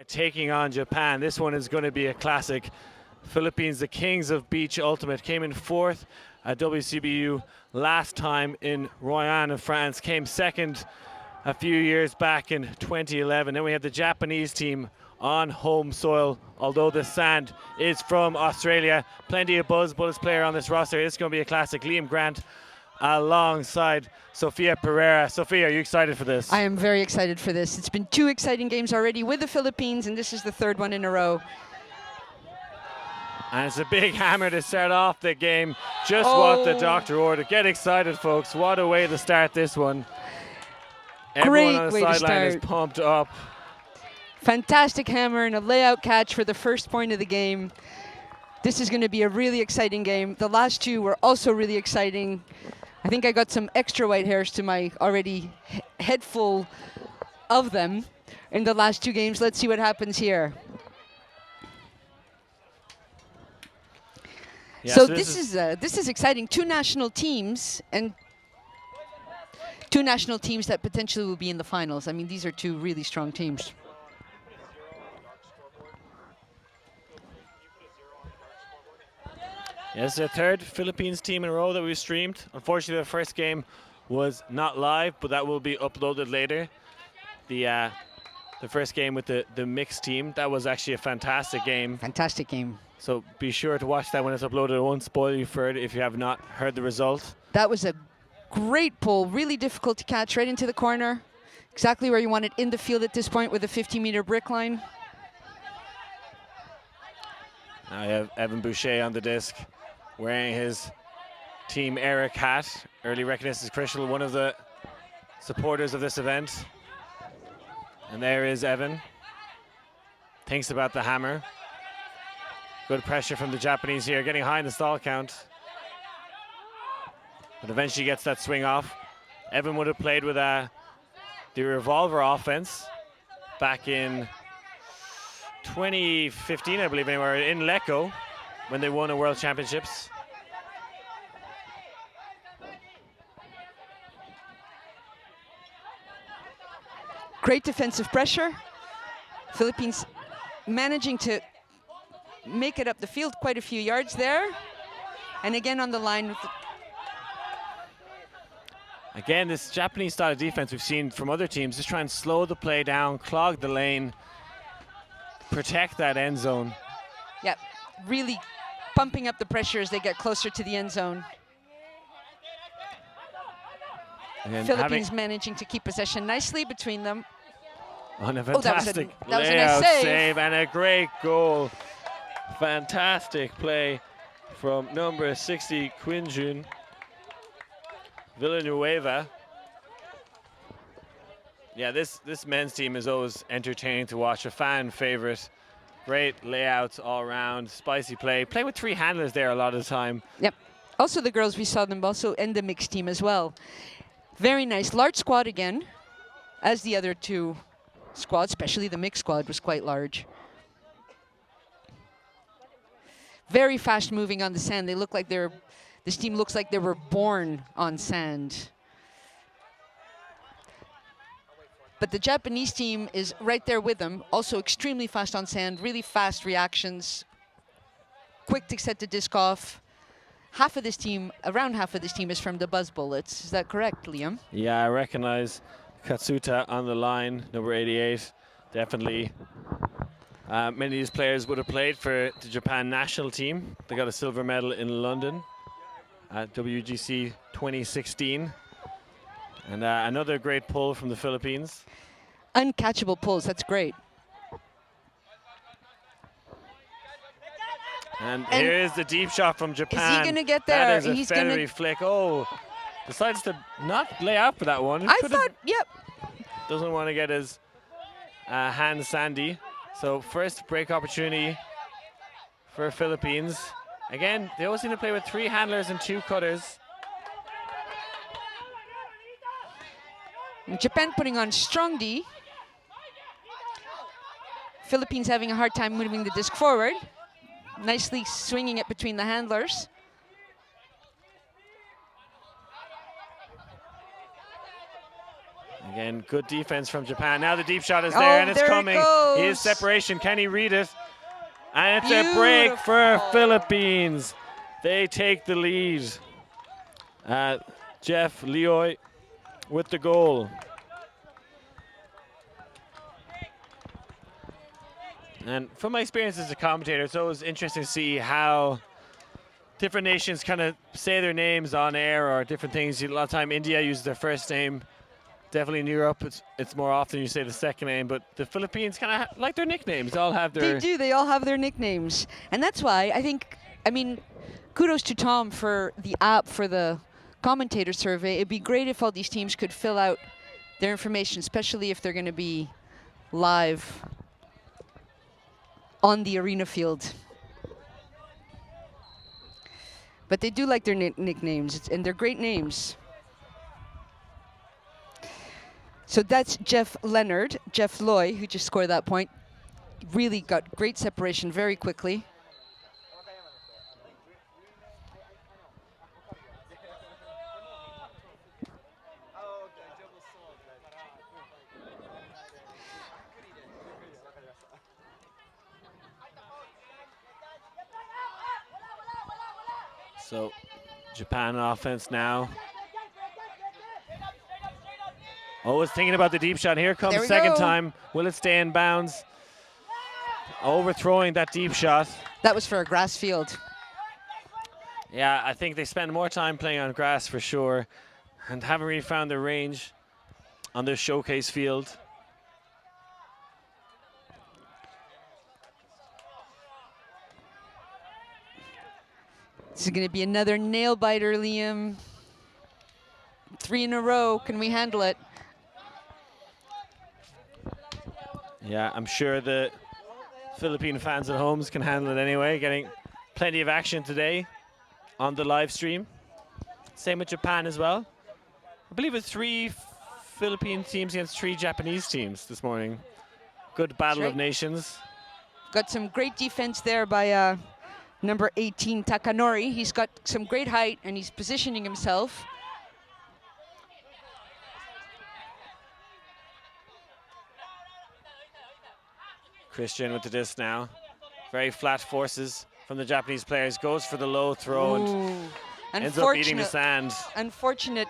taking on Japan. This one is going to be a classic. Philippines, the kings of beach ultimate, came in 4th at WCBU last time in Royan in France, came 2nd a few years back in 2011. Then we have the Japanese team on home soil, although the sand is from Australia. Plenty of buzz, Bullets player on this roster. It's going to be a classic. Liam Grant alongside Sofia Pereira. Sophia, are you excited for this? I am very excited for this. It's been 2 exciting games already with the Philippines, and this is the 3rd one in a row. And it's a big hammer to start off the game. Just what the doctor ordered. Get excited, folks. What a way to start this one. Everyone on the sideline is pumped up. Fantastic hammer and a layout catch for the first point of the game. This is going to be a really exciting game. The last 2 were also really exciting. I think I got some extra white hairs to my already head full of them in the last 2 games. Let's see what happens here. Yeah, so this is exciting. 2 national teams and 2 national teams that potentially will be in the finals. I mean, these are 2 really strong teams. Yes, the 3rd Philippines team in a row that we streamed. Unfortunately, the first game was not live, but that will be uploaded later. The first game with the mixed team, that was actually a fantastic game. Fantastic game. So be sure to watch that when it's uploaded. I won't spoil you for it if you have not heard the result. That was a great pull, really difficult to catch, right into the corner. Exactly where you want it in the field at this point with a 50-meter brick line. Now you have Evan Boucher on the disc, wearing his Team Eric hat. Early recognition is crucial, one of the supporters of this event. And there is Evan. Thinks about the hammer. Good pressure from the Japanese here, getting high in the stall count. But eventually gets that swing off. Evan would have played with the revolver offense back in 2015, I believe, anywhere in Lecco when they won a World Championships. Great defensive pressure. Philippines managing to make it up the field quite a few yards there. And again on the line with Again, this Japanese style of defense we've seen from other teams, just try and slow the play down, clog the lane, protect that end zone. Yep, really pumping up the pressure as they get closer to the end zone. Philippines managing to keep possession nicely between them. On a fantastic that was a layout nice save and a great goal. Fantastic play from number 60, Quinjun Villanueva. Yeah, this men's team is always entertaining to watch, a fan favorite. Great layouts all around, spicy play. Play with 3 handlers there a lot of the time. Yep. Also the girls, we saw them also in the mixed team as well. Very nice. Large squad again, as the other 2 squads, especially the mixed squad was quite large. Very fast moving on the sand. They look like this team looks like they were born on sand. But the Japanese team is right there with them, also extremely fast on sand, really fast reactions, quick to set the disc off. Around half of this team is from the Buzz Bullets. Is that correct, Liam? Yeah, I recognize Katsuta on the line, number 88. Definitely. Many of these players would have played for the Japan national team. They got a silver medal in London at WGC 2016. And another great pull from the Philippines. Uncatchable pulls, that's great. And here is the deep shot from Japan. Is he going to get there? That is a feathery flick. Oh, decides to not lay out for that one. Yep. Doesn't want to get his hands sandy. So first break opportunity for Philippines. Again, they always seem to play with 3 handlers and 2 cutters. Japan putting on strong D. Philippines having a hard time moving the disc forward. Nicely swinging it between the handlers. Again, good defense from Japan. Now the deep shot is there, and it's there coming. It goes. His separation, can he read it? And it's a break for Philippines. They take the lead. Jeff Leoy with the goal. And from my experience as a commentator, it's always interesting to see how different nations kind of say their names on air or different things. A lot of time India uses their first name. Definitely in Europe, it's more often you say the second name, but the Philippines kind of like their nicknames. They all have their... They do. They all have their nicknames. And that's why I mean, kudos to Tom for the app for the commentator survey. It'd be great if all these teams could fill out their information, especially if they're going to be live on the arena field. But they do like their nicknames, and they're great names. So that's Jeff Leonard, Jeff Loy, who just scored that point. Really got great separation very quickly. So Japan offense now. Always thinking about the deep shot. Here comes second time. Will it stay in bounds? Overthrowing that deep shot. That was for a grass field. Yeah, I think they spend more time playing on grass for sure and haven't really found their range on their showcase field. This is going to be another nail biter, Liam. 3 in a row. Can we handle it? Yeah, I'm sure the Philippine fans at home can handle it anyway, getting plenty of action today on the live stream. Same with Japan as well. I believe it's 3 Philippine teams against 3 Japanese teams this morning. Good battle of nations. Got some great defense there by number 18, Takanori. He's got some great height, and he's positioning himself. Christian with the disc now. Very flat forces from the Japanese players. Goes for the low throw and ends up beating the sand. Unfortunate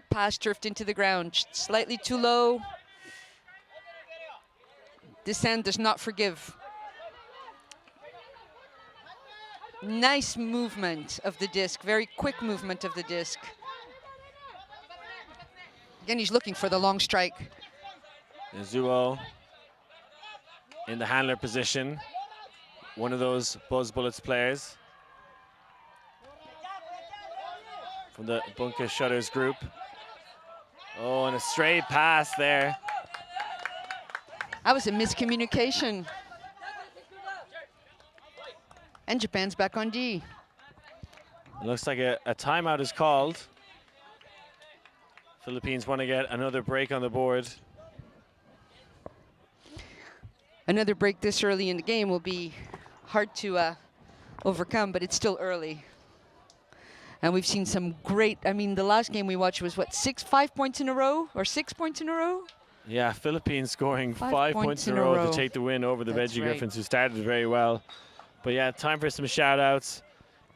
pass drift into the ground. Slightly too low. The sand does not forgive. Nice movement of the disc. Very quick movement of the disc. Again, he's looking for the long strike. Zuo in the handler position. One of those Buzz Bullets players from the Bunka Shutters group. Oh, and a straight pass there. That was a miscommunication. And Japan's back on D. It looks like a timeout is called. Philippines want to get another break on the board. Another break this early in the game will be hard to overcome, but it's still early. And we've seen some great, I mean, the last game we watched was what, 5 points in a row or 6 points in a row? Yeah, Philippines scoring 5 points in a row to take the win over the Veggie Griffins, who started very well. But yeah, time for some shout outs.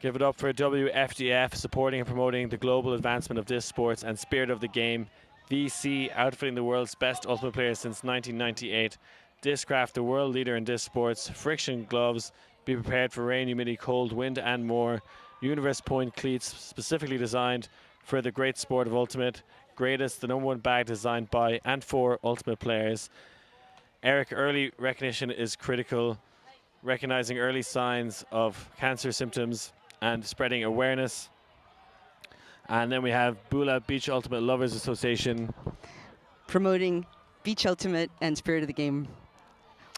Give it up for WFDF, supporting and promoting the global advancement of disc sports and spirit of the game. VC, outfitting the world's best ultimate players since 1998. Discraft, the world leader in disc sports. Friction gloves, be prepared for rain, humidity, cold, wind and more. Universe Point cleats, specifically designed for the great sport of ultimate. Greatest, the #1 bag designed by and for ultimate players. Eric, early recognition is critical. Recognizing early signs of cancer symptoms and spreading awareness. And then we have BULA, Beach Ultimate Lovers Association. Promoting Beach Ultimate and spirit of the game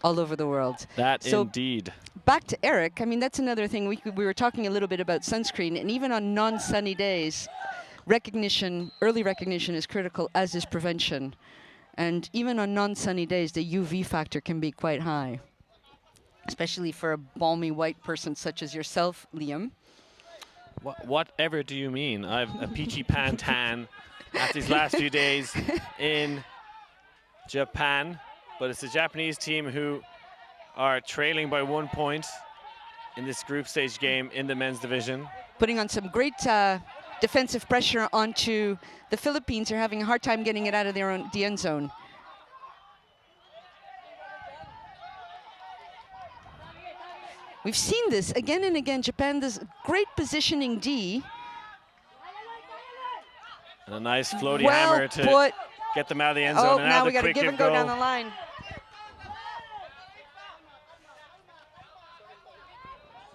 all over the world. That indeed. Back to Eric, I mean, that's another thing. We were talking a little bit about sunscreen, and even on non-sunny days, early recognition is critical, as is prevention. And even on non-sunny days, the UV factor can be quite high, especially for a balmy white person such as yourself, Liam. Whatever do you mean? I've a peachy pan tan after these last few days in Japan, but it's the Japanese team who are trailing by 1 point in this group stage game in the men's division. Putting on some great defensive pressure onto the Philippines. Are having a hard time getting it out of the end zone. We've seen this again and again. Japan does great positioning D. And a nice floaty hammer to get them out of the end zone. Oh, and now we got to give and go down the line.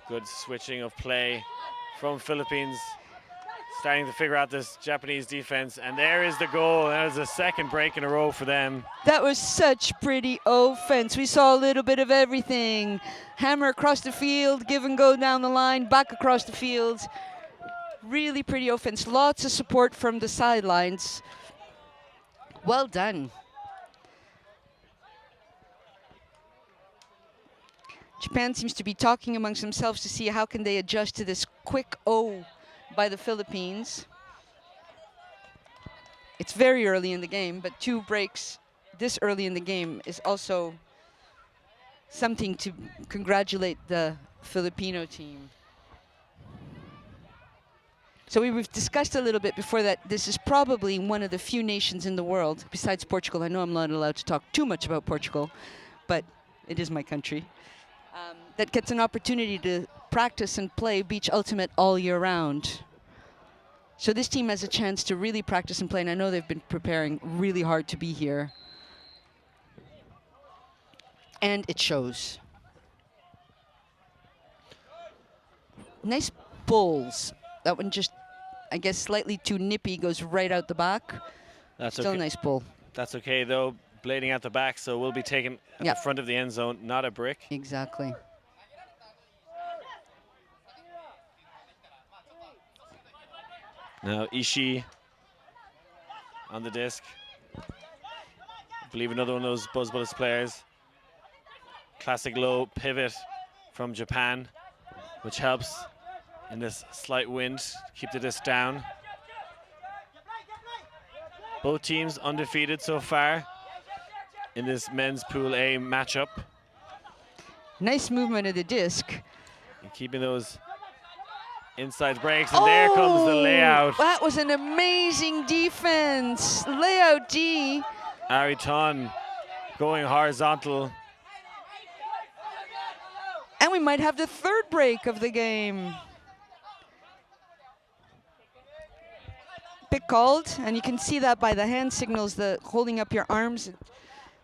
Good switching of play from Philippines. Starting to figure out this Japanese defense. And there is the goal. That was the second break in a row for them. That was such pretty offense. We saw a little bit of everything. Hammer across the field, give and go down the line, back across the field. Really pretty offense. Lots of support from the sidelines. Well done. Japan seems to be talking amongst themselves to see how can they adjust to this quick O by the Philippines. It's very early in the game, but 2 breaks this early in the game is also something to congratulate the Filipino team. So we've discussed a little bit before that this is probably one of the few nations in the world, besides Portugal. I know I'm not allowed to talk too much about Portugal, but it is my country, that gets an opportunity to practice and play beach ultimate all year round. So this team has a chance to really practice and play, and I know they've been preparing really hard to be here. And it shows. Nice bowls. That one just, I guess, slightly too nippy, goes right out the back. That's still okay. A nice bowl. That's okay, though. Blading out the back, so we'll be taken at the front of the end zone, not a brick. Exactly. Now Ishii on the disc. I believe another one of those Buzz Bullets players. Classic low pivot from Japan, which helps in this slight wind to keep the disc down. Both teams undefeated so far in this men's Pool A matchup. Nice movement of the disc. And keeping those inside breaks, and there comes the layout. That was an amazing defense. Layout D. Ariton going horizontal. And we might have the 3rd break of the game. Pick called, and you can see that by the hand signals, the holding up your arms,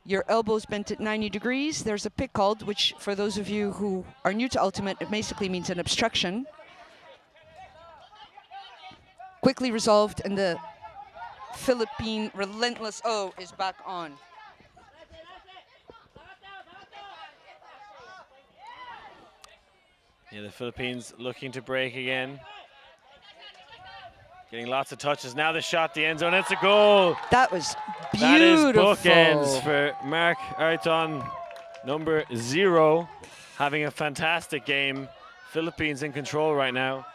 your elbows bent at 90 degrees. There's a pick called, which for those of you who are new to Ultimate, it basically means an obstruction. Quickly resolved, and the Philippine relentless O is back on. Yeah, the Philippines looking to break again. Getting lots of touches. Now the shot, the end zone, it's a goal. That was beautiful. That is bookends for Mark Ariton, number 0, having a fantastic game. Philippines in control right now.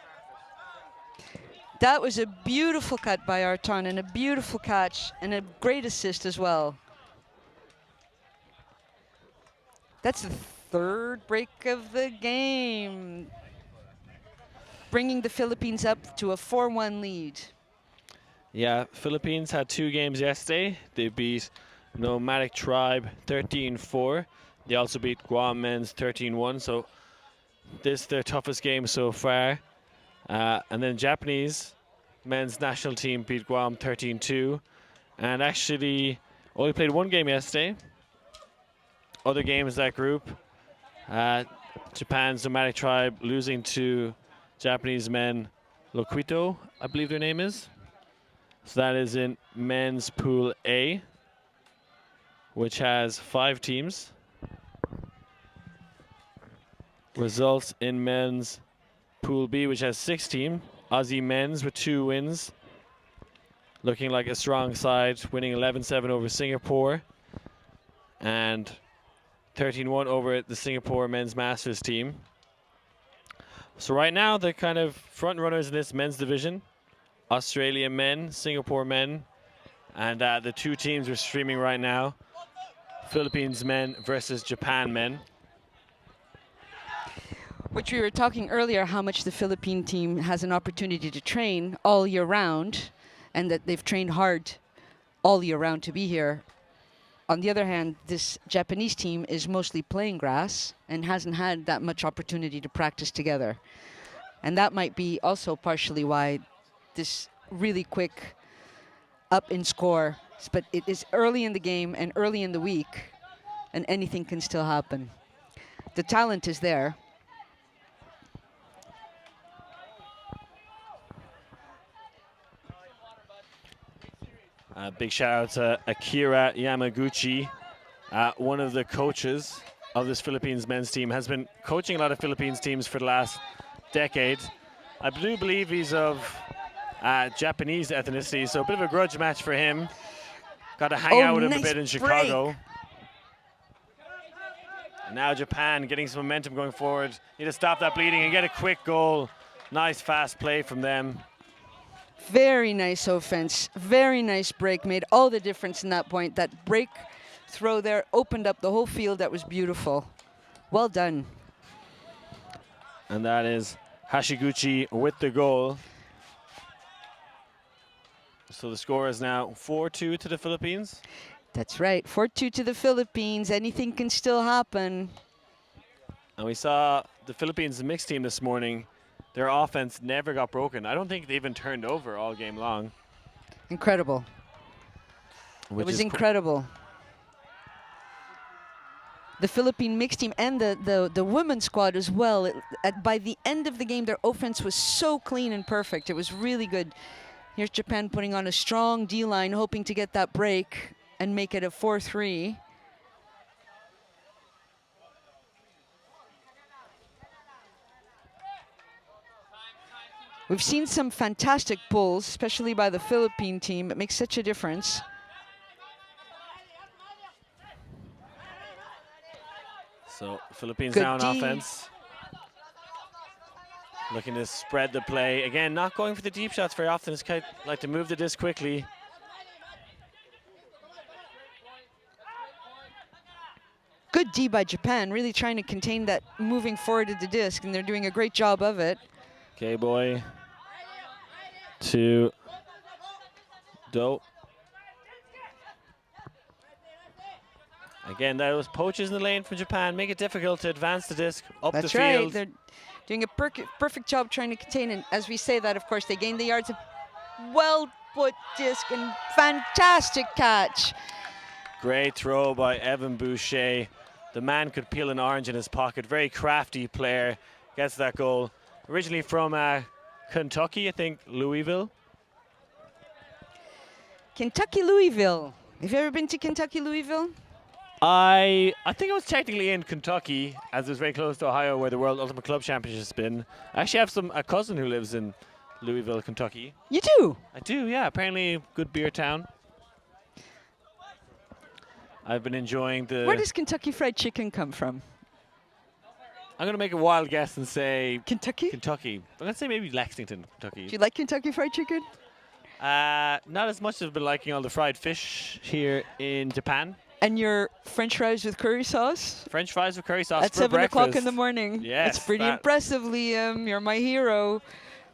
That was a beautiful cut by Ariton and a beautiful catch and a great assist as well. That's the 3rd break of the game, bringing the Philippines up to a 4-1 lead. Yeah, Philippines had 2 games yesterday. They beat Nomadic Tribe 13-4. They also beat Guam men's 13-1. So this their toughest game so far. And then Japanese men's national team beat Guam 13-2. And actually only played 1 game yesterday. Other games that group. Japan's Nomadic Tribe losing to Japanese men Loquito, I believe their name is. So that is in men's Pool A, which has 5 teams. Results in men's Pool B, which has 6 teams. Aussie men's with 2 wins. Looking like a strong side, winning 11-7 over Singapore. And 13-1 over the Singapore men's Masters team. So right now, the kind of front runners in this men's division, Australia men, Singapore men, and the two teams we're streaming right now, Philippines men versus Japan men. Which we were talking earlier, how much the Philippine team has an opportunity to train all year round, and that they've trained hard all year round to be here. On the other hand, this Japanese team is mostly playing grass and hasn't had that much opportunity to practice together. And that might be also partially why this really quick up in score. But it is early in the game and early in the week, and anything can still happen. The talent is there. Big shout out to Akira Yamaguchi, one of the coaches of this Philippines men's team. Has been coaching a lot of Philippines teams for the last decade. I do believe he's of Japanese ethnicity, so a bit of a grudge match for him. Got to hang out with him a bit in Chicago. And now Japan getting some momentum going forward. Need to stop that bleeding and get a quick goal. Nice fast play from them. Very nice offense, very nice break, made all the difference in that point. That break throw there opened up the whole field. That was beautiful. Well done. And that is Hashiguchi with the goal. So the score is now 4-2 to the Philippines. That's right, 4-2 to the Philippines. Anything can still happen. And we saw the Philippines mixed team this morning. Their offense never got broken. I don't think they even turned over all game long. Incredible. It was incredible. The Philippine mixed team and the women's squad as well. By the end of the game, their offense was so clean and perfect. It was really good. Here's Japan putting on a strong D-line, hoping to get that break and make it a 4-3. We've seen some fantastic pulls, especially by the Philippine team. It makes such a difference. So Philippines Good now on D. offense. Looking to spread the play. Again, not going for the deep shots very often. It's kind of like to move the disc quickly. Good D by Japan, really trying to contain that moving forward of the disc, and they're doing a great job of it. K-boy to Do. Again, those poaches in the lane from Japan make it difficult to advance the disc up the field. That's right. They're doing a perfect job trying to contain it. As we say that, of course, they gain the yards. A well-put disc and fantastic catch. Great throw by Evan Boucher. The man could peel an orange in his pocket. Very crafty player. Gets that goal. Originally from Kentucky, I think, Louisville. Kentucky, Louisville. Have you ever been to Kentucky, Louisville? I think it was technically in Kentucky, as it was very close to Ohio, where the World Ultimate Club Championship's been. I actually have a cousin who lives in Louisville, Kentucky. You do? I do, yeah. Apparently, good beer town. I've been enjoying the... Where does Kentucky Fried Chicken come from? I'm going to make a wild guess and say... Kentucky? Kentucky. I'm going to say maybe Lexington, Kentucky. Do you like Kentucky Fried Chicken? Not as much as I've been liking all the fried fish here in Japan. And your French fries with curry sauce? French fries with curry sauce at for 7 breakfast. o'clock in the morning. Yes. It's pretty impressive, Liam. You're my hero.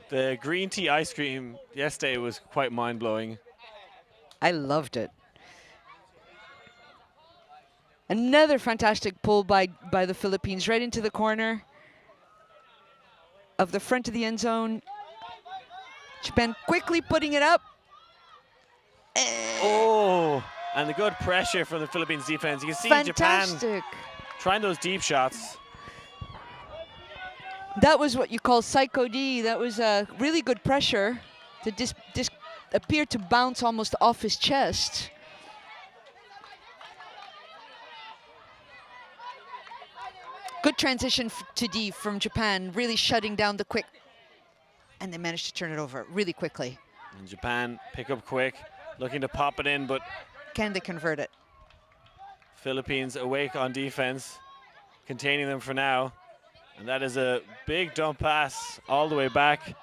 The green tea ice cream yesterday was quite mind-blowing. I loved it. Another fantastic pull by the Philippines right into the corner of the front of the end zone. Japan quickly putting it up. Oh, and the good pressure from the Philippines defense. You can see Fantastic. Japan trying those deep shots. That was what you call psycho D. That was a really good pressure. The disc appeared to bounce almost off his chest. Good transition to D from Japan, really shutting down the quick. And they managed to turn it over really quickly. And Japan pick up quick, looking to pop it in, but can they convert it? Philippines awake on defense, containing them for now. And that is a big dump pass all the way back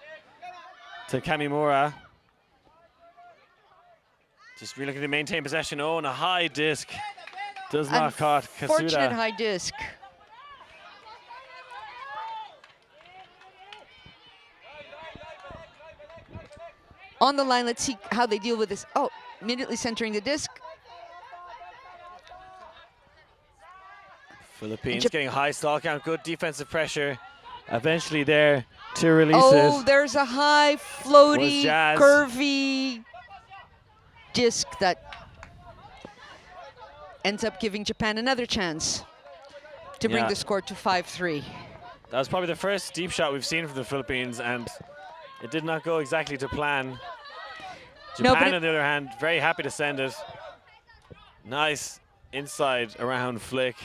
to Kamimura. Just really looking to maintain possession. Oh, and a high disc. Does not caught Kasuda. Fortunate high disc. On the line, let's see how they deal with this. Oh, immediately centering the disc. Philippines getting a high stall count, good defensive pressure. Eventually there to release it. Oh, there's a high, floaty, curvy disc that ends up giving Japan another chance to bring the score to 5-3. That was probably the first deep shot we've seen from the Philippines, and it did not go exactly to plan. Japan, on the other hand, very happy to send it. Nice inside around flick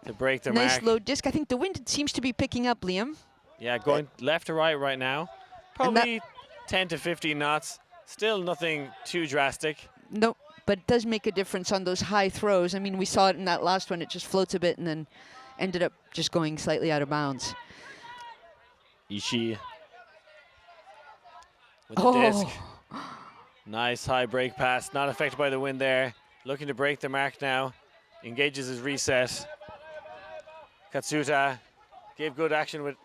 to break the mark. Nice low disc. I think the wind seems to be picking up, Liam. Yeah, going left to right now. Probably 10 to 15 knots. Still nothing too drastic. No, but it does make a difference on those high throws. I mean, we saw it in that last one. It just floats a bit and then ended up just going slightly out of bounds. Ishii with the disc. Nice high break pass. Not affected by the wind there. Looking to break the mark now. Engages his reset. Katsuta gave good action with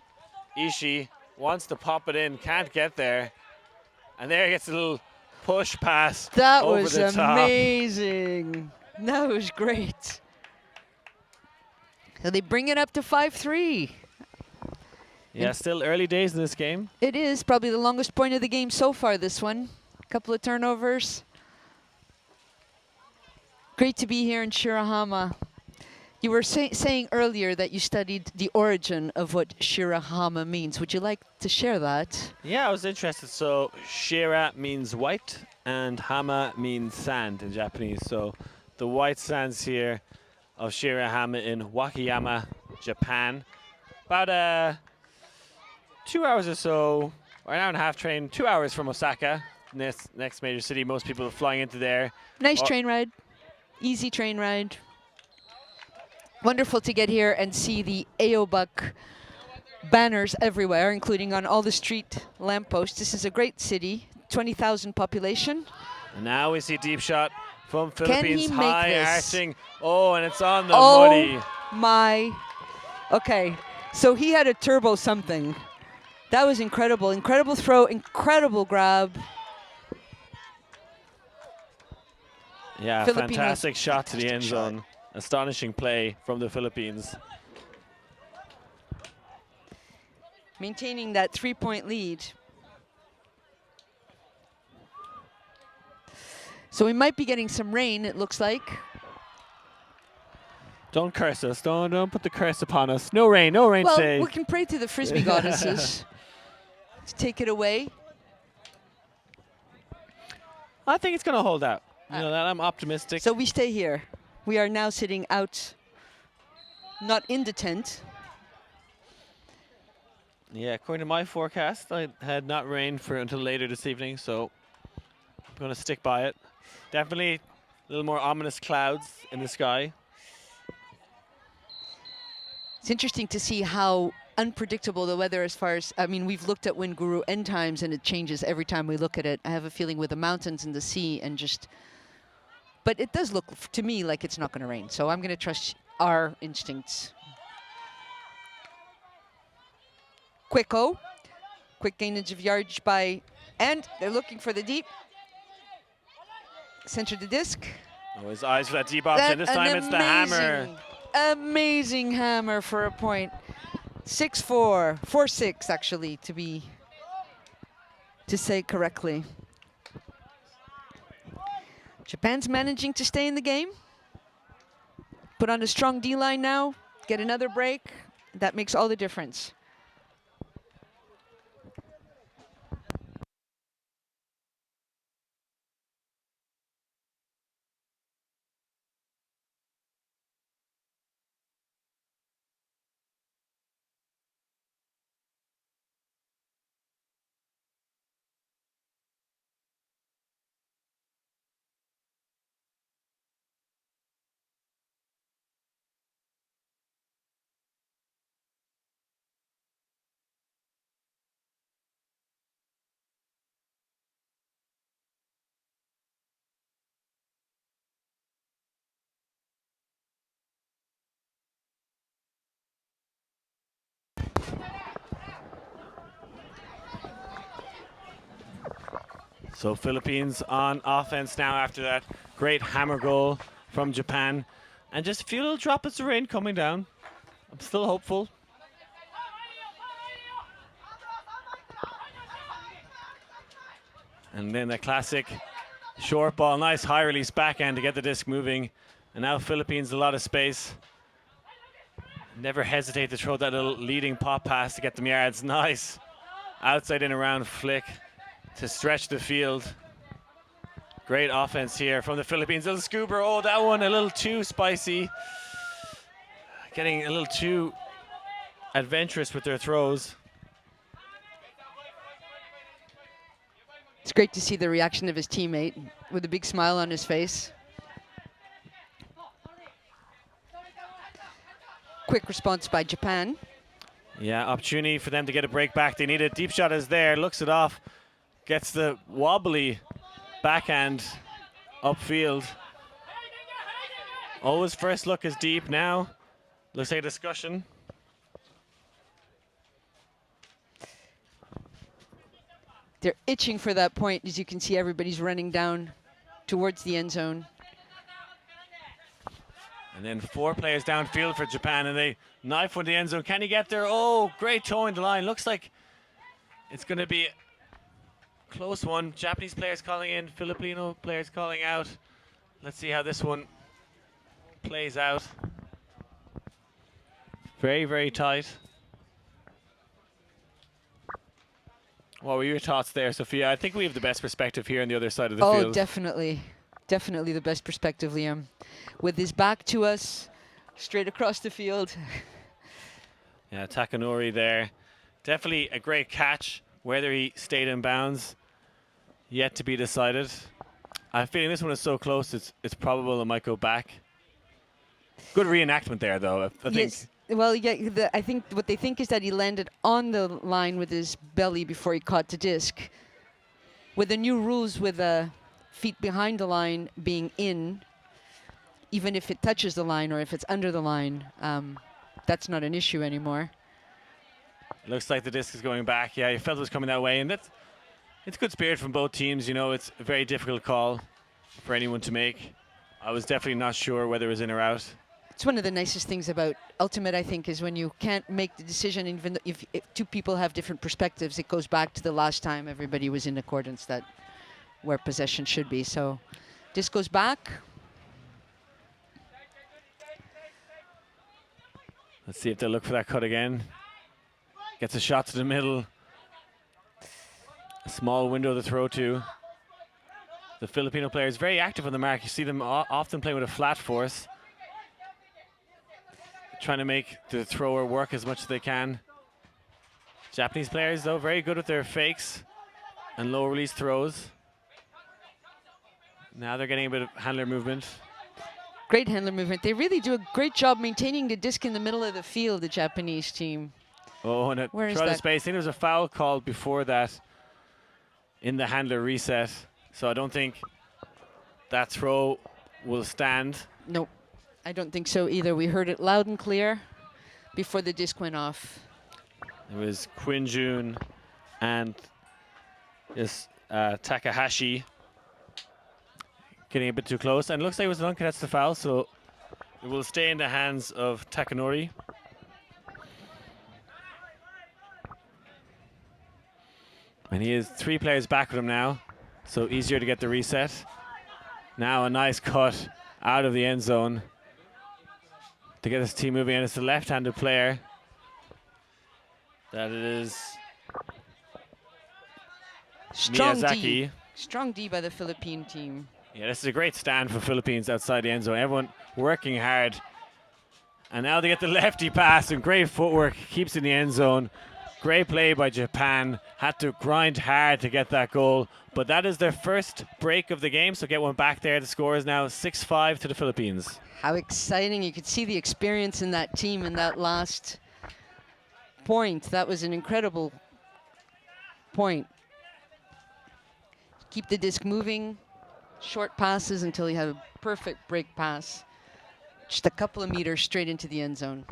Ishii. Wants to pop it in. Can't get there. And there he gets a little push pass. That over was the top. amazing. That was great. So they bring it up to 5-3. Yeah, still early days in this game. It is probably the longest point of the game so far, this one. A couple of turnovers. Great to be here in Shirahama. You were saying earlier that you studied the origin of what Shirahama means. Would you like to share that? Yeah, I was interested. So Shira means white and Hama means sand in Japanese. So the white sands here of Shirahama in Wakayama, Japan. About 2 hours or so, or an hour and a half train, 2 hours from Osaka, next major city. Most people are flying into there. Nice train ride. Easy train ride. Wonderful to get here and see the AOBUC banners everywhere, including on all the street lampposts. This is a great city, 20,000 population. And now we see deep shot from Philippines, Can he high make this? arching. Oh, and it's on the money. My. Okay, so he had a turbo something. That was incredible. Incredible throw, incredible grab. Yeah, Filipino fantastic shot to the end zone. Astonishing play from the Philippines. Maintaining that 3-point lead. So we might be getting some rain, it looks like. Don't curse us. Don't put the curse upon us. No rain today. Well, we can pray to the Frisbee goddesses to take it away. I think it's going to hold out. You know that I'm optimistic. So we stay here. We are now sitting out, not in the tent. Yeah, according to my forecast, I had not rained for until later this evening, so I'm going to stick by it. Definitely a little more ominous clouds in the sky. It's interesting to see how unpredictable the weather as far as, I mean, we've looked at wind guru end times and it changes every time we look at it. I have a feeling with the mountains and the sea and just, but it does look to me like it's not going to rain. So I'm going to trust our instincts. Quick gainage of yardage by, and they're looking for the deep. Center the disc. Oh, his eyes for that deep option. This time it's the hammer. Amazing hammer for a point. 6-4, 4-6 actually to say correctly. Japan's managing to stay in the game. Put on a strong D-line now, get another break. That makes all the difference. So Philippines on offense now after that great hammer goal from Japan. And just a few little droplets of rain coming down. I'm still hopeful. And then the classic short ball, nice high release backhand to get the disc moving. And now Philippines a lot of space. Never hesitate to throw that little leading pop pass to get them yards. Nice outside in around flick to stretch the field. Great offense here from the Philippines. Little scooper, oh, that one a little too spicy. Getting a little too adventurous with their throws. It's great to see the reaction of his teammate with a big smile on his face. Quick response by Japan. Yeah, opportunity for them to get a break back. They need a deep shot is there, looks it off, gets the wobbly backhand upfield. Always first look is deep. Now looks like a discussion. They're itching for that point. As you can see, everybody's running down towards the end zone. And then 4 players downfield for Japan, and they knife one to the end zone. Can he get there? Oh, great towing the line. Looks like it's going to be a close one. Japanese players calling in, Filipino players calling out. Let's see how this one plays out. Very, very tight. What were your thoughts there, Sophia? I think we have the best perspective here on the other side of the field. Oh, definitely. Definitely the best perspective, Liam. With his back to us, straight across the field. Yeah, Takanori there. Definitely a great catch. Whether he stayed in bounds, yet to be decided. I'm feeling this one is so close, it's probable it might go back. Good reenactment there, though, I think. Yes. Well, yeah, I think what they think is that he landed on the line with his belly before he caught the disc. With the new rules with feet behind the line being in, even if it touches the line or if it's under the line, that's not an issue anymore. Looks like the disc is going back. Yeah, you felt it was coming that way, and it's good spirit from both teams. You know, it's a very difficult call for anyone to make. I was definitely not sure whether it was in or out. It's one of the nicest things about Ultimate, I think, is when you can't make the decision, even if two people have different perspectives, it goes back to the last time everybody was in accordance that where possession should be. So this goes back. Let's see if they look for that cut again. Gets a shot to the middle. A small window to throw to. The Filipino player is very active on the mark. You see them often playing with a flat force, trying to make the thrower work as much as they can. Japanese players, though, very good with their fakes and low release throws. Now they're getting a bit of handler movement. Great handler movement. They really do a great job maintaining the disc in the middle of the field, the Japanese team. Oh, and a throw to space. I think there was a foul called before that in the handler reset. So I don't think that throw will stand. Nope. I don't think so either. We heard it loud and clear before the disc went off. It was Quinn Jun and Takahashi getting a bit too close. And it looks like it was an uncontested foul, so it will stay in the hands of Takanori. And he is 3 players back with him now, so easier to get the reset. Now a nice cut out of the end zone to get his team moving, and it's the left-handed player. That it is Strong Miyazaki. D. Strong D by the Philippine team. Yeah, this is a great stand for Philippines outside the end zone. Everyone working hard. And now they get the lefty pass, and great footwork, keeps in the end zone. Great play by Japan. Had to grind hard to get that goal. But that is their first break of the game, so get one back there. The score is now 6-5 to the Philippines. How exciting. You could see the experience in that team in that last point. That was an incredible point. Keep the disc moving. Short passes until you have a perfect break pass. Just a couple of meters straight into the end zone.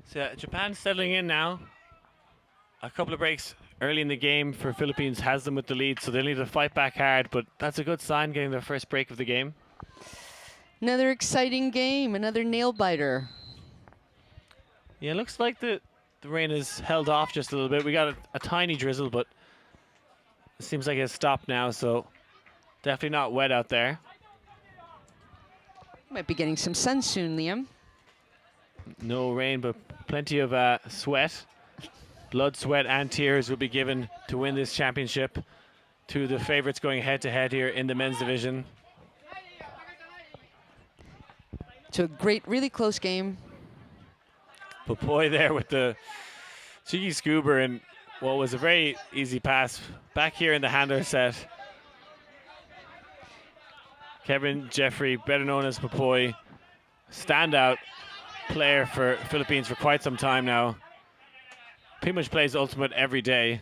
So Japan settling in now. a couple of breaks early in the game for Philippines has them with the lead, so they'll need to fight back hard, but that's a good sign, getting their first break of the game. Another exciting game, another nail-biter. Yeah, it looks like the rain has held off just a little bit. We got a tiny drizzle, but it seems like it's stopped now, so definitely not wet out there. Might be getting some sun soon, Liam. No rain, but plenty of sweat. Blood, sweat, and tears will be given to win this championship. Two of the favorites going head-to-head here in the men's division. It's a great, really close game. Papoy there with the cheeky scuba and what was a very easy pass. Back here in the handler set. Kevin Jeffrey, better known as Papoy, standout player for Philippines for quite some time now. Pretty much plays ultimate every day.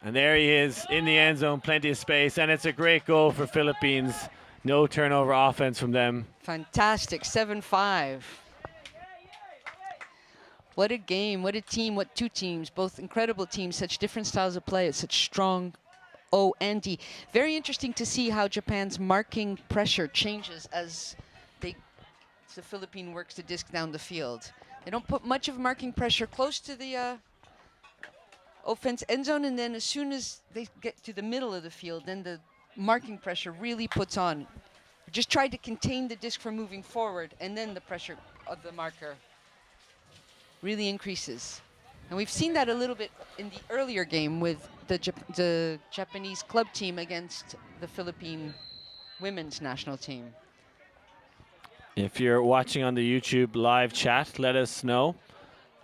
And there he is in the end zone, plenty of space, and it's a great goal for Philippines. No turnover offense from them. Fantastic, 7-5. What a game, what a team, what two teams, both incredible teams, such different styles of play, such strong O and D. Very interesting to see how Japan's marking pressure changes as the Philippine works the disc down the field. They don't put much of marking pressure close to the offense end zone, and then as soon as they get to the middle of the field, then the marking pressure really puts on. Just try to contain the disc from moving forward, and then the pressure of the marker really increases. And we've seen that a little bit in the earlier game with the Japanese club team against the Philippine women's national team. If you're watching on the YouTube live chat, let us know.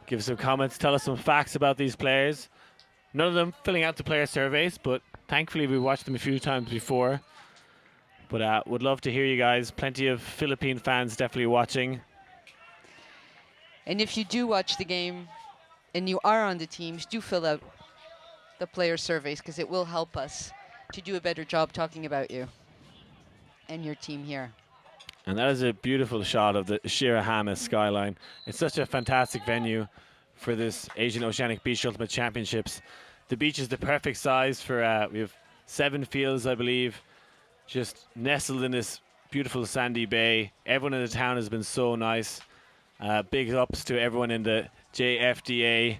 Give some comments, tell us some facts about these players. None of them filling out the player surveys, but thankfully we watched them a few times before. But would love to hear you guys. Plenty of Philippine fans definitely watching. And if you do watch the game and you are on the teams, do fill out the player surveys, because it will help us to do a better job talking about you and your team here. And that is a beautiful shot of the Shirahama skyline. It's such a fantastic venue for this Asian Oceanic Beach Ultimate Championships. The beach is the perfect size for, we have 7 fields, I believe, just nestled in this beautiful sandy bay. Everyone in the town has been so nice. Big ups to everyone in the JFDA,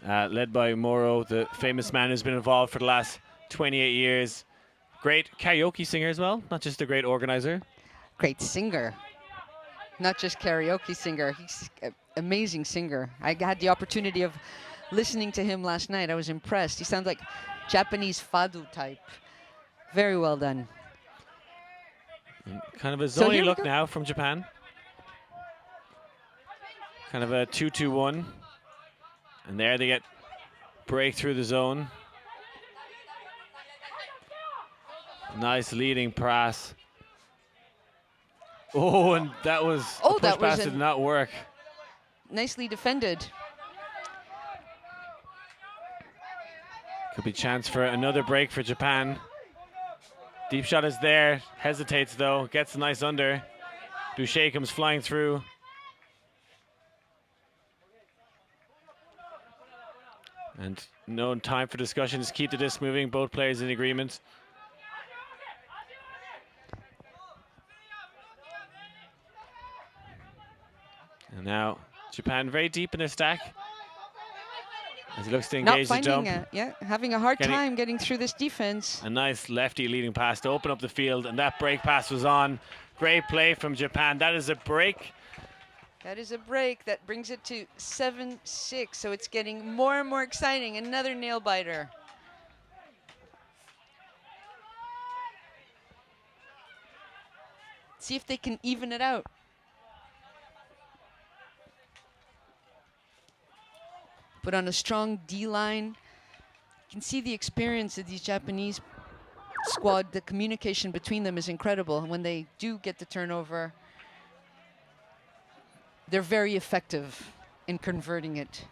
led by Moro, the famous man who's been involved for the last 28 years. Great karaoke singer as well, not just a great organizer. Great singer, not just karaoke singer. He's an amazing singer. I had the opportunity of listening to him last night. I was impressed. He sounds like Japanese fado type. Very well done. And kind of a zony look now from Japan. Kind of a 2-2-1. And there they get break through the zone. Nice leading pass. Oh, and that was that pass did not work. Nicely defended. Could be chance for another break for Japan. Deep shot is there. Hesitates though. Gets a nice under. Duche comes flying through. And no time for discussions. Keep the disc moving. Both players in agreement. And now Japan very deep in their stack. As he looks to engage the jump. Having a hard time getting through this defense. A nice lefty leading pass to open up the field, and that break pass was on. Great play from Japan. That is a break. That is a break. That brings it to 7-6. So it's getting more and more exciting. Another nail biter. See if they can even it out. Put on a strong D line. You can see the experience of these Japanese squad. The communication between them is incredible. And when they do get the turnover, they're very effective in converting it.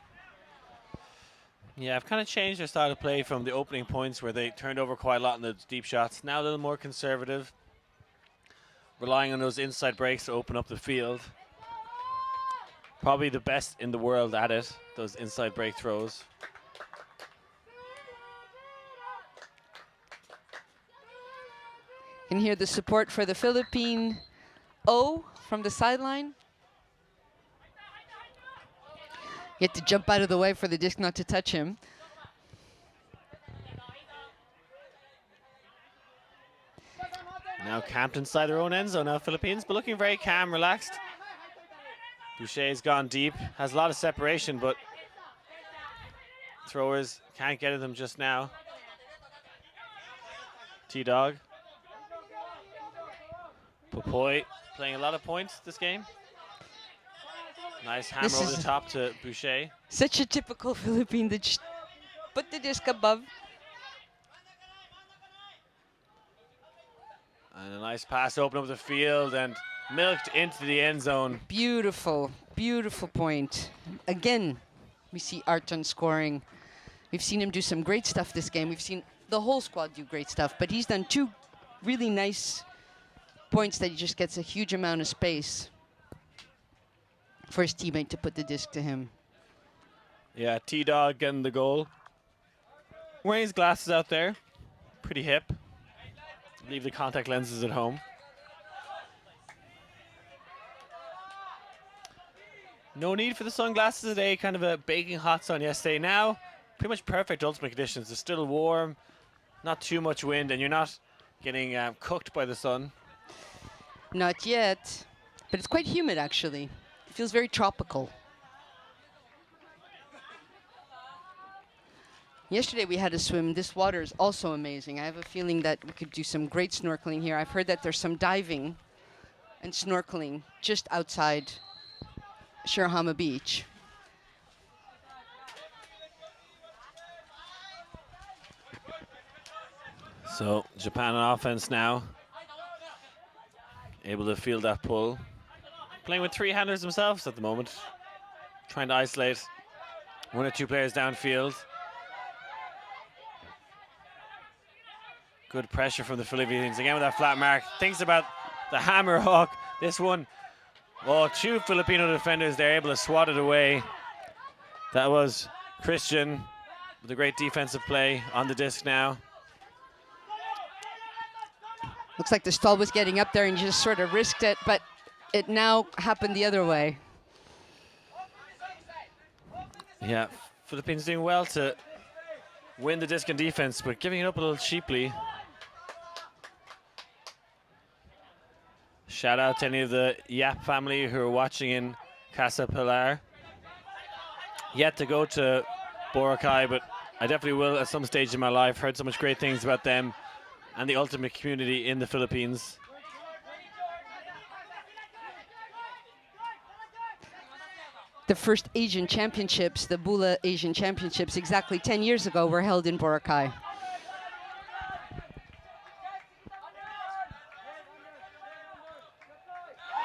Yeah, I've kind of changed their style of play from the opening points where they turned over quite a lot in the deep shots. Now a little more conservative, relying on those inside breaks to open up the field. Probably the best in the world at it, those inside break throws. Can hear the support for the Philippine O from the sideline. You have to jump out of the way for the disc not to touch him. Now camped inside their own end zone now, Philippines, but looking very calm, relaxed. Boucher's gone deep, has a lot of separation, but throwers can't get at them just now. T-Dog. Popoy playing a lot of points this game. Nice hammer over the top to Boucher. Such a typical Philippine that just put the disc above. And a nice pass open up the field and milked into the end zone. Beautiful, beautiful point. Again, we see Arton scoring. We've seen him do some great stuff this game. We've seen the whole squad do great stuff, but he's done 2 really nice points that he just gets a huge amount of space for his teammate to put the disc to him. Yeah, T-Dog getting the goal. Wearing his glasses out there. Pretty hip. Leave the contact lenses at home. No need for the sunglasses today. Kind of a baking hot sun yesterday. Now, pretty much perfect ultimate conditions. It's still warm, not too much wind, and you're not getting cooked by the sun. Not yet, but it's quite humid actually. It feels very tropical. Yesterday we had a swim. This water is also amazing. I have a feeling that we could do some great snorkeling here. I've heard that there's some diving and snorkeling just outside Shirahama Beach. So Japan on offense now. Able to field that pull. Playing with 3 handers themselves at the moment. Trying to isolate 1 or 2 players downfield. Good pressure from the Philippines. Again with that flat mark. Thinks about the hammer hook. This one, oh, 2 Filipino defenders, they're able to swat it away. That was Christian with a great defensive play on the disc now. Looks like the stall was getting up there and just sort of risked it, but it now happened the other way. Yeah, Philippines doing well to win the disc in defense, but giving it up a little cheaply. Shout out to any of the Yap family who are watching in Casa Pilar. Yet to go to Boracay, but I definitely will at some stage in my life. Heard so much great things about them and the ultimate community in the Philippines. The first Asian championships, the BULA Asian Championships, exactly 10 years ago were held in Boracay.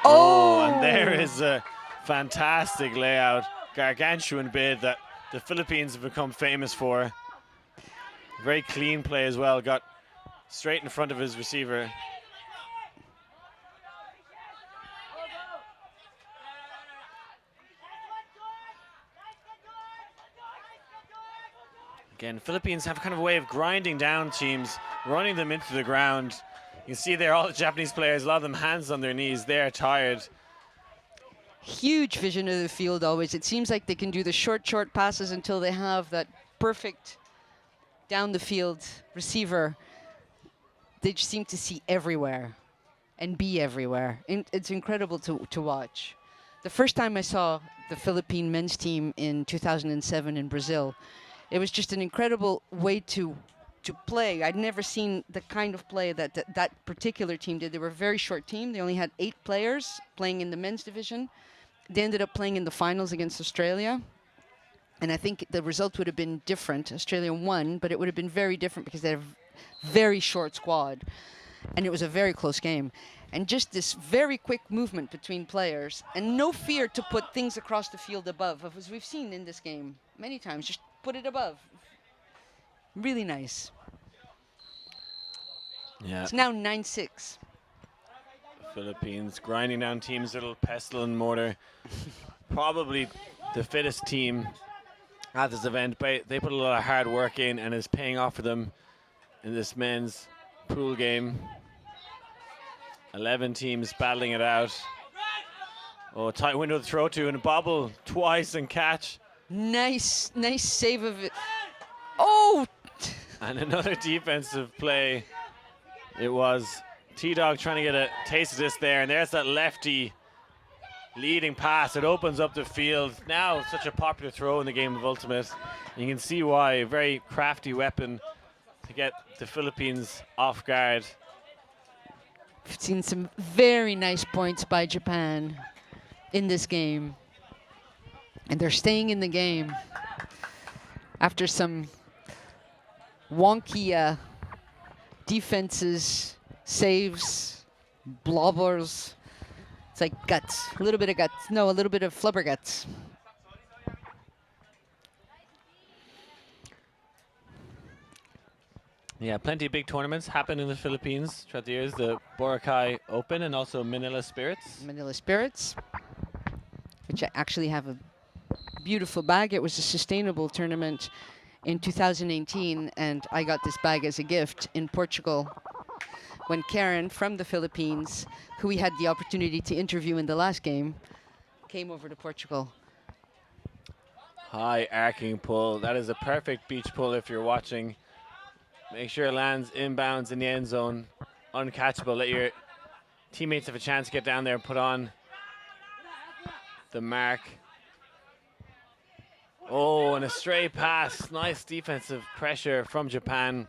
Oh, and there is a fantastic layout, gargantuan bid that the Philippines have become famous for. Very clean play as well, got straight in front of his receiver. Again, Philippines have kind of a way of grinding down teams, running them into the ground. You can see there all the Japanese players, a lot of them hands on their knees, they're tired. Huge vision of the field always. It seems like they can do the short passes until they have that perfect down the field receiver. They just seem to see everywhere and be everywhere. It's incredible to watch. The first time I saw the Philippine men's team in 2007 in Brazil, it was just an incredible way to play. I'd never seen the kind of play that particular team did. They were a very short team. They only had 8 players playing in the men's division. They ended up playing in the finals against Australia. And I think the result would have been different. Australia won, but it would have been very different because they have a very short squad. And it was a very close game. And just this very quick movement between players and no fear to put things across the field above, as we've seen in this game many times. Just put it above. Really nice. Yeah. It's now 9-6. Philippines grinding down teams, little pestle and mortar. probably the fittest team at this event, but they put a lot of hard work in and is paying off for them in this men's pool game. 11 teams battling it out. Oh, tight window to throw to and bobble twice and catch. Nice save of it. Oh! And another defensive play. It was T-Dog trying to get a taste of this there, and there's that lefty leading pass. It opens up the field. Now such a popular throw in the game of Ultimate. You can see why. A very crafty weapon to get the Philippines off guard. We've seen some very nice points by Japan in this game. And they're staying in the game after some wonky defenses, saves, blobbers. It's like guts, a little bit of guts. No, a little bit of flubber guts. Yeah, plenty of big tournaments happen in the Philippines throughout the years. The Boracay Open and also Manila Spirits. Manila Spirits, which I actually have a beautiful bag. It was a sustainable tournament in 2018, and I got this bag as a gift in Portugal when Karen from the Philippines, who we had the opportunity to interview in the last game, came over to Portugal. High arcing pull. That is a perfect beach pull if you're watching. Make sure it lands inbounds in the end zone. Uncatchable. Let your teammates have a chance to get down there and put on the mark. Oh, and a stray pass. Nice defensive pressure from Japan.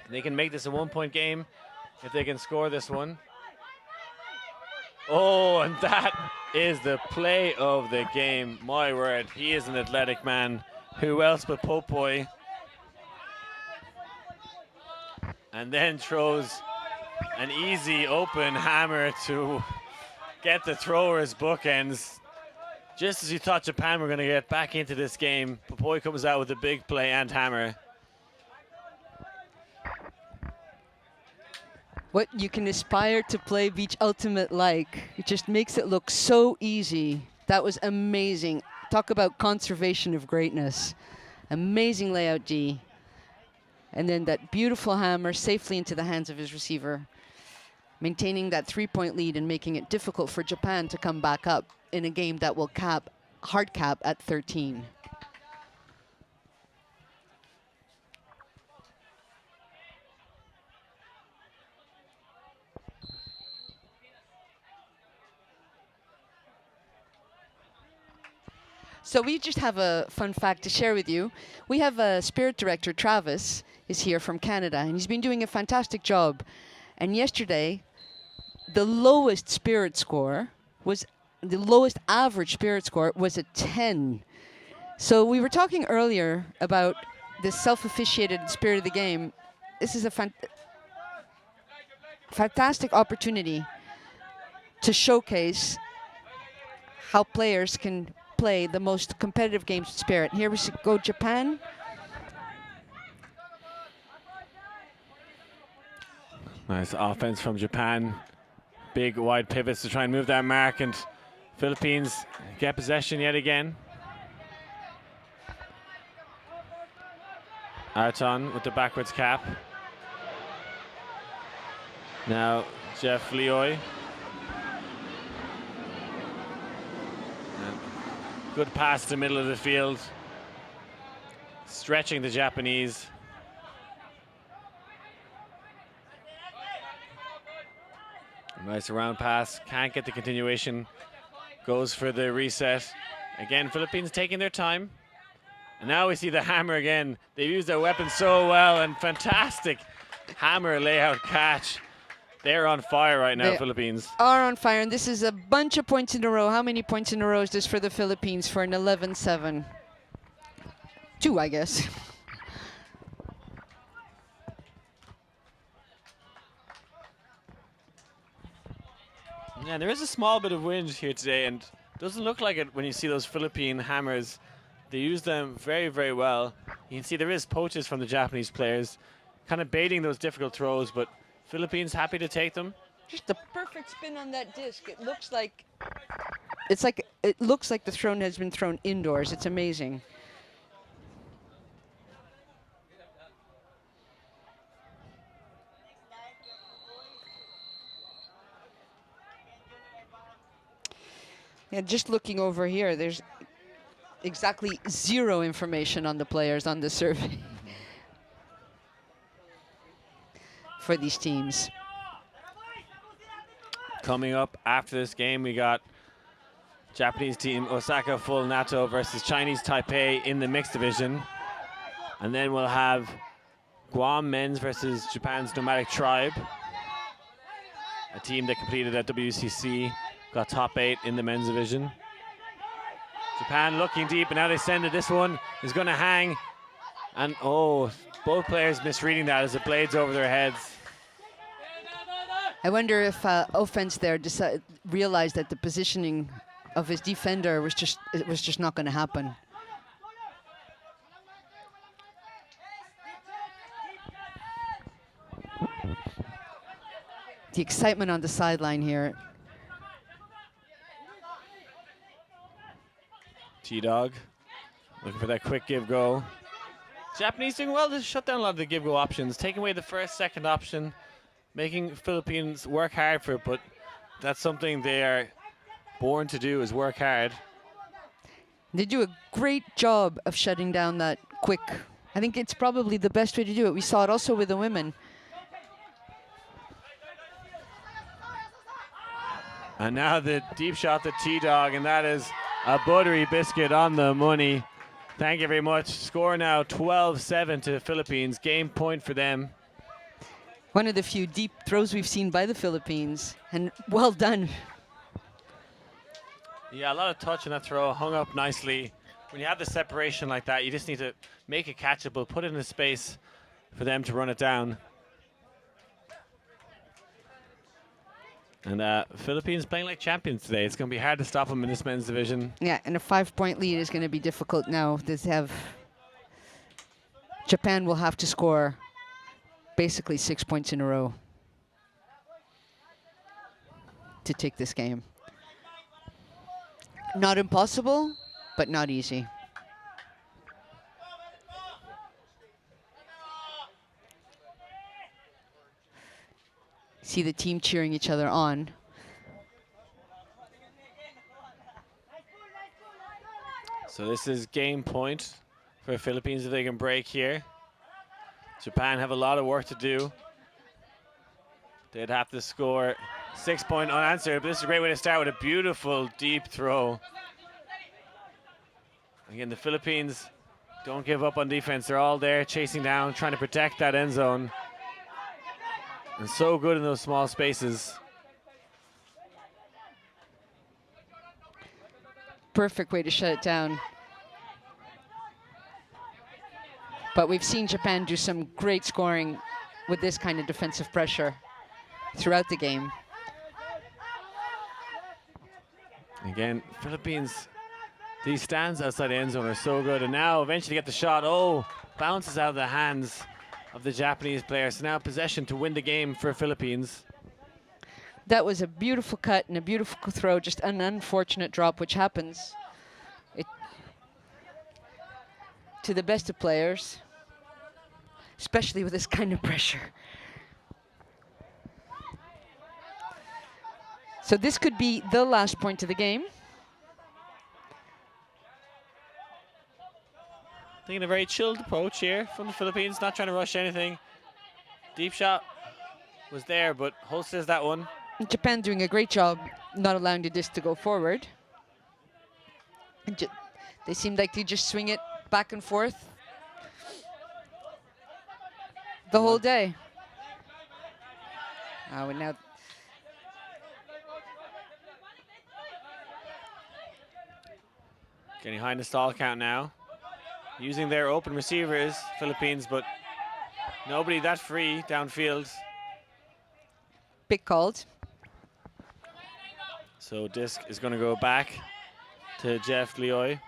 They can make this a 1-point game if they can score this one. Oh, and that is the play of the game. My word, he is an athletic man. Who else but Popoy? And then throws an easy open hammer to get the thrower's bookends. Just as you thought Japan were going to get back into this game, Popoy comes out with a big play and hammer. What you can aspire to play Beach Ultimate like. It just makes it look so easy. That was amazing. Talk about conservation of greatness. Amazing layout D. And then that beautiful hammer safely into the hands of his receiver. Maintaining that 3-point lead and making it difficult for Japan to come back up in a game that will hard cap at 13. So we just have a fun fact to share with you. We have a spirit director, Travis, is here from Canada, and he's been doing a fantastic job. And yesterday, the lowest spirit score was, the lowest average spirit score was a 10. So we were talking earlier about this self-officiated spirit of the game. This is a fantastic opportunity to showcase how players can play the most competitive games with spirit. Here we go Japan. Nice offense from Japan. Big wide pivots to try and move that mark, and Philippines get possession yet again. Arton with the backwards cap. Now Jeff Leoy. Good pass to the middle of the field. Stretching the Japanese. Nice around pass. Can't get the continuation. Goes for the reset. Again, Philippines taking their time. And now we see the hammer again. They use their weapon so well, and fantastic hammer layout catch. They're on fire right now, Philippines. Are on fire, and this is a bunch of points in a row. How many points in a row is this for the Philippines for an 11-7? 2, I guess. Yeah, there is a small bit of wind here today, and doesn't look like it when you see those Philippine hammers. They use them very, very well. You can see there is poaches from the Japanese players, kind of baiting those difficult throws, but Philippines happy to take them. Just the perfect spin on that disc. It looks like it's like, it looks like the throne has been thrown indoors. It's amazing. Yeah, just looking over here, there's exactly 0 information on the players on the survey for these teams. Coming up after this game, we got Japanese team Osaka Full Nato versus Chinese Taipei in the mixed division. And then we'll have Guam men's versus Japan's Nomadic Tribe, a team that completed at WCC, got top 8 in the men's division. Japan looking deep, and now they send it. This one is going to hang. And oh, both players misreading that as it blades over their heads. I wonder if offense there realized that the positioning of his defender was just not going to happen. The excitement on the sideline here. T-Dog looking for that quick give-go. Japanese doing well to shut down a lot of the give-go options, taking away the first, second option, making Philippines work hard for it, but that's something they are born to do, is work hard. They do a great job of shutting down that quick. I think it's probably the best way to do it. We saw it also with the women. And now the deep shot to T-Dog, and that is a buttery biscuit on the money. Thank you very much. Score now 12-7 to the Philippines. Game point for them. One of the few deep throws we've seen by the Philippines, and well done. Yeah, a lot of touch in that throw, hung up nicely. When you have the separation like that, you just need to make it catchable, put it in a space for them to run it down. And Philippines playing like champions today. It's going to be hard to stop them in this men's division. Yeah, and a 5-point lead is going to be difficult now. Japan will have to score basically 6 points in a row to take this game. Not impossible, but not easy. See the team cheering each other on. So this is game point for Philippines if they can break here. Japan have a lot of work to do. They'd have to score 6 point unanswered, but this is a great way to start with a beautiful deep throw. Again, the Philippines don't give up on defense. They're all there chasing down, trying to protect that end zone. And so good in those small spaces. Perfect way to shut it down. But we've seen Japan do some great scoring with this kind of defensive pressure throughout the game. Again, Philippines, these stands outside the end zone are so good. And now eventually get the shot. Oh, bounces out of the hands of the Japanese players. So now possession to win the game for Philippines. That was a beautiful cut and a beautiful throw, just an unfortunate drop, which happens to the best of players, especially with this kind of pressure. So this could be the last point of the game. Taking a very chilled approach here from the Philippines, not trying to rush anything. Deep shot was there, but Host says that one. Japan doing a great job not allowing the disc to go forward. And they seem like they just swing it back and forth the whole day. And now getting high in the stall count now. Using their open receivers, Philippines, but nobody that free downfield. Big called. So disc is going to go back to Jeff Leoy.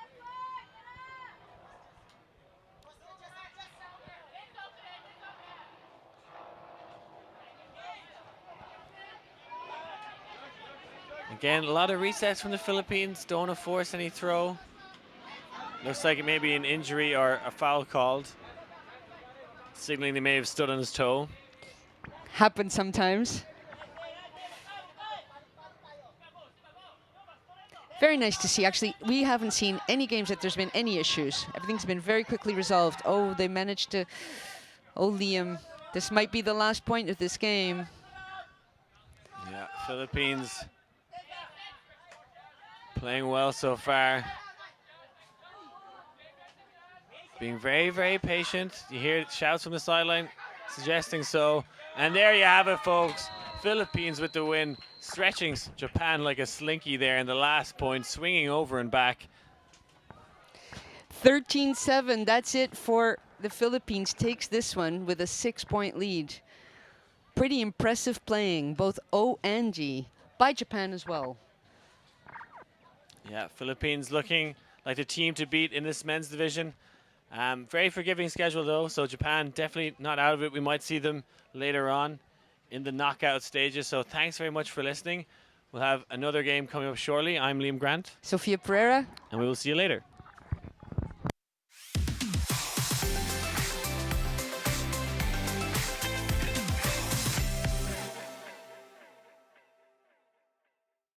Again, a lot of resets from the Philippines. Don't want to force any throw. Looks like it may be an injury or a foul called, signaling they may have stood on his toe. Happens sometimes. Very nice to see. Actually, we haven't seen any games that there's been any issues. Everything's been very quickly resolved. Oh, they managed to... Oh, Liam, this might be the last point of this game. Yeah, Philippines playing well so far. Being very, very patient. You hear shouts from the sideline suggesting so. And there you have it, folks. Philippines with the win, stretching Japan like a slinky there in the last point, swinging over and back. 13-7, that's it for the Philippines. Takes this one with a 6-point lead. Pretty impressive playing, both O and G, by Japan as well. Yeah, Philippines looking like the team to beat in this men's division. Very forgiving schedule though, so Japan definitely not out of it. We might see them later on in the knockout stages. So thanks very much for listening. We'll have another game coming up shortly. I'm Liam Grant. Sophia Pereira. And we will see you later.